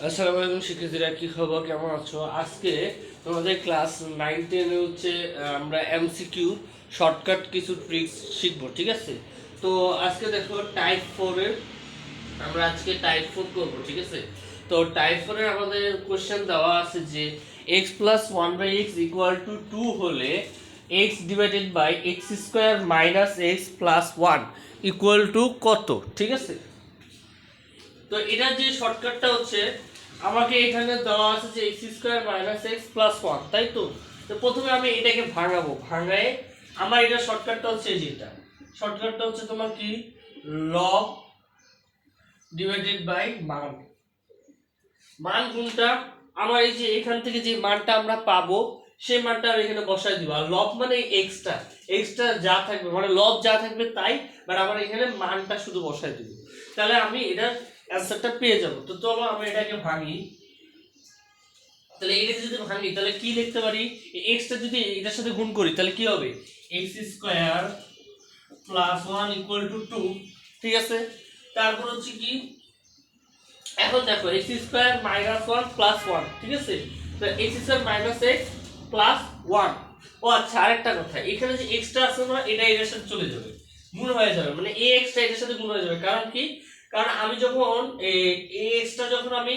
আসসালামু আলাইকুম শিক্ষার্থীরা, কি খবর, কেমন আছো? আজকে তোমাদের ক্লাস 9-10 হচ্ছে আমরা এমসিকিউ শর্টকাট কিছু ট্রিক্স শিখবো, ঠিক আছে? তো আজকে দেখো টাইপ 4 এর আমরা আজকে টাইপ 4 করবো, ঠিক আছে? তো টাইপ 4 এর আমাদের কোশ্চেন দেওয়া আছে যে x plus 1/x equal to 2 হলে x divided by x square minus x plus 1 equal to কত, ঠিক আছে? তো এটার যে শর্টকাটটা হচ্ছে আমাকে এখানে দেওয়া আছে যে x square minus x plus 1, তাই তো? তো প্রথমে আমি এটাকে ভাঙাবো, ভাঙায় আমার এটা শর্টকাটটা হচ্ছে যেটা শর্টকাটটা হচ্ছে তোমার কি লগ ডিভাইডেড বাই মান। মান কোনটা? আমার এই যে এখান থেকে যে মানটা আমরা পাবো সেই মানটা আমি এখানে বসাই দিব। আর লব মানে এক্সট্রা এক্সট্রা যা থাকবে, মানে লব যা থাকবে তাই, বাট আমার এখানে মানটা শুধু বসাই দিব। তাহলে আমি এটার অ্যান্সারটা পেয়ে যাব। তো চলো আমি এটাকে ভাঙি। তাহলে এটাকে যদি ভাঙি তাহলে কি লিখতে পারি? এক্সটা যদি এটার সাথে গুণ করি তাহলে কি হবে? X square plus 1 equal two 2, ঠিক আছে? তারপর হচ্ছে কি, এখন দেখো এক্স স্কোয়ার মাইনাস 1 প্লাস 1, ঠিক আছে? তো x square minus x plus 1। ও আচ্ছা, আরেকটা কথা, এখানে যে এক্সটা আছে না, এটা এর সাথে চলে যাবে, গুণ হয়ে যাবে, মানে এ এক্সটা এর সাথে গুণ হয়ে যাবে। কারণ কি? কারণ আমি যখন এ এক্সটা যখন আমি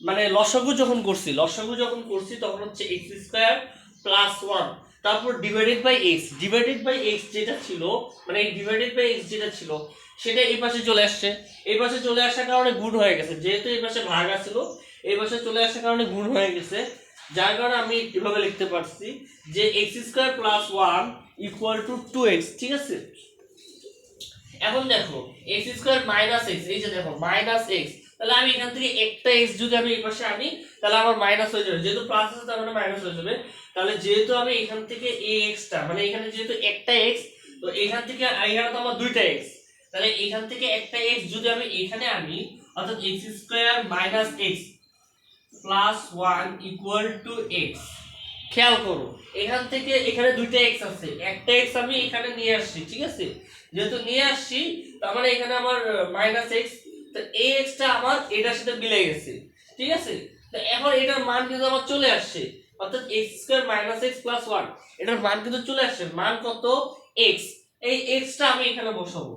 মানে লসাগু যখন করছি তখন হচ্ছে এক্স স্কোয়ার প্লাস 1, তারপর ডিভাইডেড বাই এক্স যেটা ছিল, মানে এই ডিভাইডেড বাই এক্স যেটা ছিল সেটা এই পাশে চলে আসছে। এই পাশে চলে আসার কারণে গুণ হয়ে গেছে, যেহেতু এই পাশে ভাগ আছিল এই পাশে চলে আসার কারণে গুণ হয়ে গেছে। যার কারণে আমি এভাবে লিখতে পারছি যে x square plus 1 equal two 2x, ঠিক আছে? এখন দেখো এক্স স্কোয়ার মাইনাস এক্স, এই যে দেখো মাইনাস এক্স, তাহলে আমি এখান থেকে একটা এক্স যদি আমি এই পাশে আনি তাহলে আমার মাইনাস হয়ে যাবে, যেহেতু প্লাস আছে তার মানে মাইনাস হয়ে যাবে। তাহলে যেহেতু আমি এখান থেকে এই এক্সটা, মানে এখানে যেহেতু একটা এক্স, তো এখান থেকে এখানে তো আমার দুইটা এক্স, তাহলে এখান থেকে একটা এক্স যদি আমি এখানে আনি, অর্থাৎ x square minus x plus 1 equal two x. খেয়াল করো এখান থেকে এখানে দুইটা এক্স আছে, একটা এক্স আমি এখানে নিয়ে আসছি, ঠিক আছে? যেহেতু নিয়ে আসছি তার মানে এখানে আমার মাইনাস এক্স, তো এই এক্সটা আমার এটার সাথে মিলে গেছে, ঠিক আছে? তো এখন এটার মান কিন্তু আমার চলে আসছে, অর্থাৎ x square minus x plus 1 এটার মান কিন্তু চলে আসছে। মান কত? এক্স। এই এক্সটা আমি এখানে বসাবো।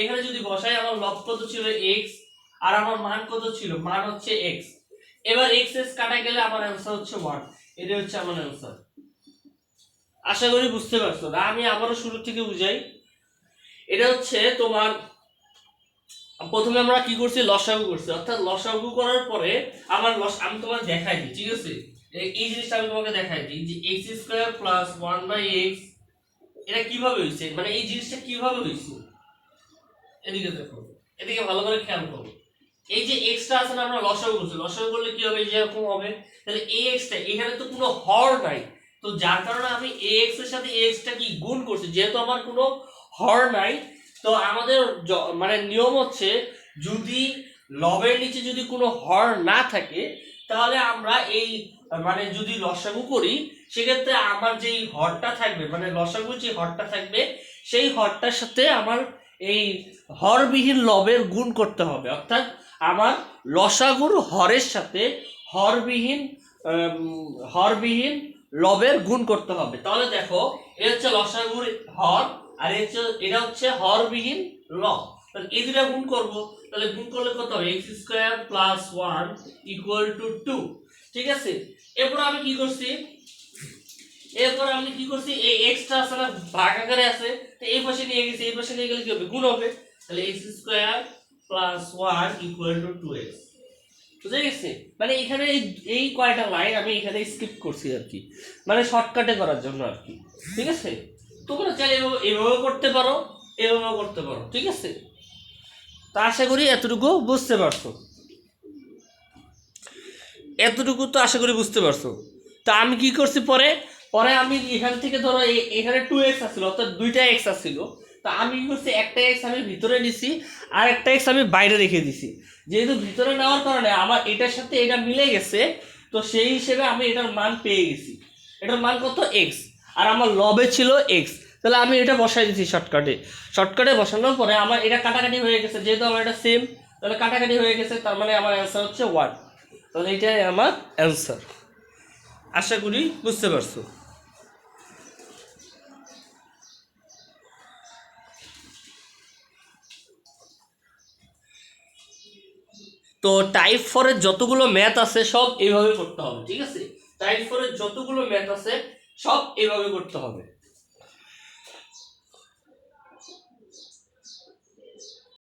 এখানে যদি বসাই আমার লব কত ছিল? এক্স। আর আমার মান কত ছিল? মান হচ্ছে এক্স। এবার এক্স এক্স কাটা গেলে আমার অ্যান্সার হচ্ছে 1। এটা হচ্ছে আমার অ্যান্সার। আশা করি বুঝতে পারছো। না আমি আবারও শুরু থেকে বুঝাই। এটা হচ্ছে তোমার, প্রথমে আমরা কি করছি? লসাগু করছি, অর্থাৎ লসাগু করার পরে আমার আমি তোমাকে দেখাই দিই, ঠিক আছে? এই জিনিসটা আমি তোমাকে দেখাই দিই যে এক্স স্কোয়ার প্লাস 1/x এটা কিভাবে হয়েছে, মানে এই জিনিসটা কিভাবে হয়েছে। এদিকে দেখো, এদিকে ভালো করে খেয়াল করো। এই যে এক্সটা আছে না, আমরা লসাগু করছি, লসাগু করলে কি হবে? যেরকম হবে, তাহলে এই এক্সটা এখানে তো কোনো হর নাই, তো যার কারণে আমি এই এক্স এর সাথে এই এক্সটা কি গুণ করছি, যেহেতু আমার কোনো হর নাই। তো আমাদের মানে নিয়ম হচ্ছে যদি লবের নিচে যদি কোনো হর না থাকে তাহলে আমরা এই মানে যদি লসাগু করি সেক্ষেত্রে আমার যেই হরটা থাকবে, মানে লসাগু যে হরটা থাকবে সেই হরটার সাথে আমার এই হরবিহীন লবের গুণ করতে হবে, অর্থাৎ আমার লসাগুর হরের সাথে হরবিহীন হরবিহীন লবের গুণ করতে হবে। তাহলে দেখো এটা হচ্ছে লসাগুর হর, আর এটা হচ্ছে হরবিহীন লব। তাহলে এই দুটা গুণ করব, তাহলে গুণ করলে কত হবে? X square plus 1 equal two 2, ঠিক আছে? এরপর আমি কি করছি? এই এক্সট্রা আছে না, ভাগ আকারে আছে, তো এই পাশে নিয়ে গেছি, এই পাশে নিয়ে গেলে কি হবে? গুণ হবে। তাহলে x square plus 1 equal two 2x, বুঝে গেছে? মানে এখানে এই কয়টা লাইন আমি এখানে স্কিপ করছি আর কি, মানে শর্টকাটে করার জন্য আর কি, ঠিক আছে? তোমরা চাইলে এভাবে করতে পারো, এভাবে করতে পারো, ঠিক আছে? তা আশা করি এতটুকু বুঝতে পারছো, এতটুকু তো আশা করি বুঝতে পারছো। তা আমি কি করছি পরে? আমি এখান থেকে ধরো এখানে 2x আসছিল, অর্থাৎ দুইটা x আসছিল, তা আমি কি করছি? একটা x আমি ভিতরে নিছি আর একটা x আমি বাইরে রেখে দিছি। যেহেতু ভিতরে নেওয়ার কারণে আমার এটার সাথে এটা মিলে গেছে, তো সেই হিসেবে আমি এটার মান পেয়ে গেছি। এটার মান কত? x। আর আমার লবে ছিল x, তাহলে আমি এটা বসাই দিছি শর্টকাটে বসানোর পরে আমার এটা কাটাকাটি হয়ে গেছে, যেহেতু আমার এটা সেম, তাহলে কাটাকাটি হয়ে গেছে, তার মানে আমার অ্যান্সার হচ্ছে 1। তাহলে এটাই আমার অ্যান্সার। আশা করি বুঝতে পারছো। তো টাইপ ফোরের যতগুলো ম্যাথ আছে সব এইভাবে করতে হবে, ঠিক আছে? টাইপ ফোরের যতগুলো ম্যাথ আছে সব এইভাবে করতে হবে।